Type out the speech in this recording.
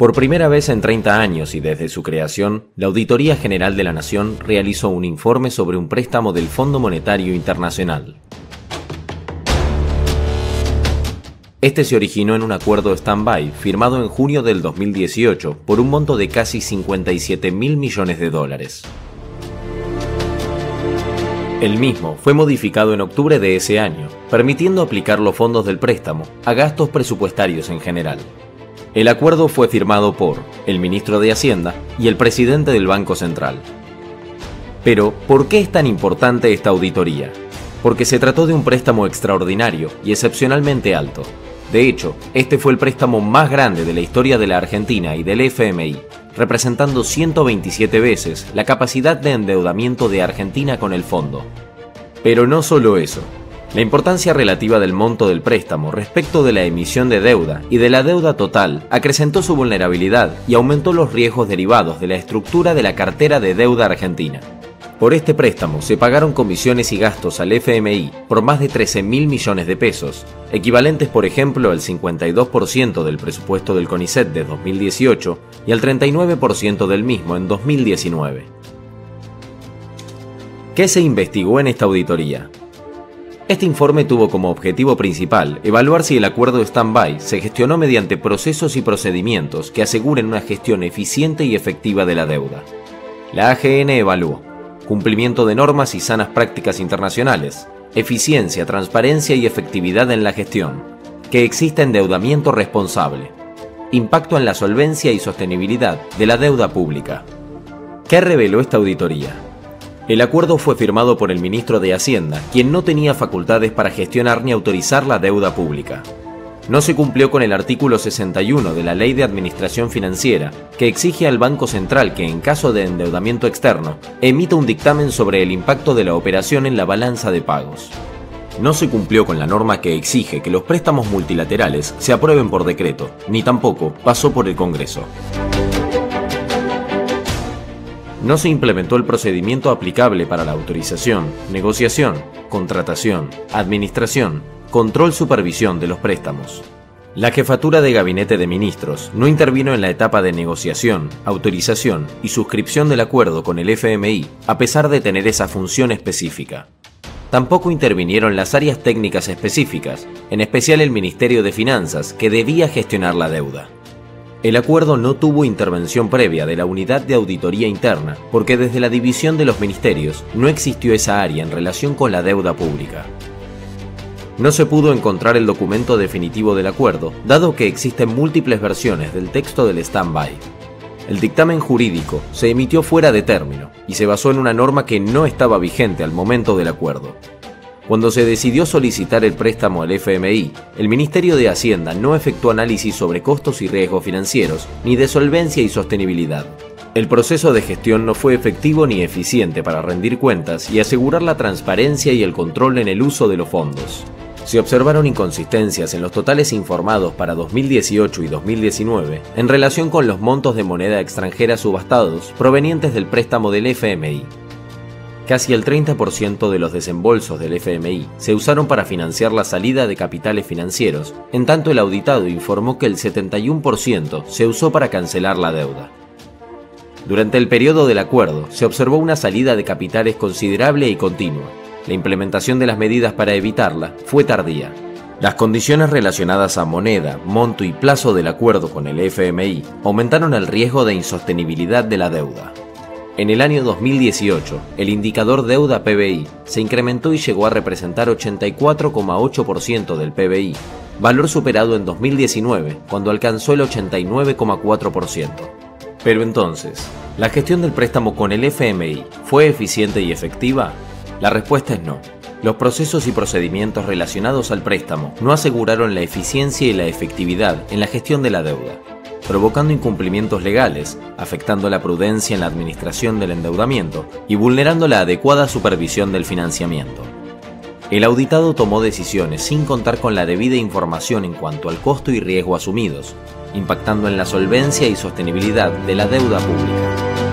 Por primera vez en 30 años y desde su creación, la Auditoría General de la Nación realizó un informe sobre un préstamo del Fondo Monetario Internacional. Este se originó en un acuerdo stand-by firmado en junio del 2018 por un monto de casi 57.000 millones de dólares. El mismo fue modificado en octubre de ese año, permitiendo aplicar los fondos del préstamo a gastos presupuestarios en general. El acuerdo fue firmado por el ministro de Hacienda y el presidente del Banco Central. Pero, ¿por qué es tan importante esta auditoría? Porque se trató de un préstamo extraordinario y excepcionalmente alto. De hecho, este fue el préstamo más grande de la historia de la Argentina y del FMI, representando 127 veces la capacidad de endeudamiento de Argentina con el fondo. Pero no solo eso. La importancia relativa del monto del préstamo respecto de la emisión de deuda y de la deuda total acrecentó su vulnerabilidad y aumentó los riesgos derivados de la estructura de la cartera de deuda argentina. Por este préstamo se pagaron comisiones y gastos al FMI por más de 13.000 millones de pesos, equivalentes por ejemplo al 52% del presupuesto del CONICET de 2018 y al 39% del mismo en 2019. ¿Qué se investigó en esta auditoría? Este informe tuvo como objetivo principal evaluar si el acuerdo stand-by se gestionó mediante procesos y procedimientos que aseguren una gestión eficiente y efectiva de la deuda. La AGN evaluó cumplimiento de normas y sanas prácticas internacionales, eficiencia, transparencia y efectividad en la gestión, que exista endeudamiento responsable, impacto en la solvencia y sostenibilidad de la deuda pública. ¿Qué reveló esta auditoría? El acuerdo fue firmado por el ministro de Hacienda, quien no tenía facultades para gestionar ni autorizar la deuda pública. No se cumplió con el artículo 61 de la Ley de Administración Financiera, que exige al Banco Central que, en caso de endeudamiento externo, emita un dictamen sobre el impacto de la operación en la balanza de pagos. No se cumplió con la norma que exige que los préstamos multilaterales se aprueben por decreto, ni tampoco pasó por el Congreso. No se implementó el procedimiento aplicable para la autorización, negociación, contratación, administración, control, supervisión de los préstamos. La Jefatura de Gabinete de Ministros no intervino en la etapa de negociación, autorización y suscripción del acuerdo con el FMI, a pesar de tener esa función específica. Tampoco intervinieron las áreas técnicas específicas, en especial el Ministerio de Finanzas, que debía gestionar la deuda. El acuerdo no tuvo intervención previa de la Unidad de Auditoría Interna, porque desde la división de los ministerios no existió esa área en relación con la deuda pública. No se pudo encontrar el documento definitivo del acuerdo, dado que existen múltiples versiones del texto del stand-by. El dictamen jurídico se emitió fuera de término y se basó en una norma que no estaba vigente al momento del acuerdo. Cuando se decidió solicitar el préstamo al FMI, el Ministerio de Hacienda no efectuó análisis sobre costos y riesgos financieros, ni de solvencia y sostenibilidad. El proceso de gestión no fue efectivo ni eficiente para rendir cuentas y asegurar la transparencia y el control en el uso de los fondos. Se observaron inconsistencias en los totales informados para 2018 y 2019 en relación con los montos de moneda extranjera subastados provenientes del préstamo del FMI. Casi el 30% de los desembolsos del FMI se usaron para financiar la salida de capitales financieros, en tanto el auditado informó que el 71% se usó para cancelar la deuda. Durante el periodo del acuerdo se observó una salida de capitales considerable y continua. La implementación de las medidas para evitarla fue tardía. Las condiciones relacionadas a moneda, monto y plazo del acuerdo con el FMI aumentaron el riesgo de insostenibilidad de la deuda. En el año 2018, el indicador deuda PBI se incrementó y llegó a representar 84,8% del PBI, valor superado en 2019, cuando alcanzó el 89,4%. Pero entonces, ¿la gestión del préstamo con el FMI fue eficiente y efectiva? La respuesta es no. Los procesos y procedimientos relacionados al préstamo no aseguraron la eficiencia y la efectividad en la gestión de la deuda, provocando incumplimientos legales, afectando la prudencia en la administración del endeudamiento y vulnerando la adecuada supervisión del financiamiento. El auditado tomó decisiones sin contar con la debida información en cuanto al costo y riesgo asumidos, impactando en la solvencia y sostenibilidad de la deuda pública.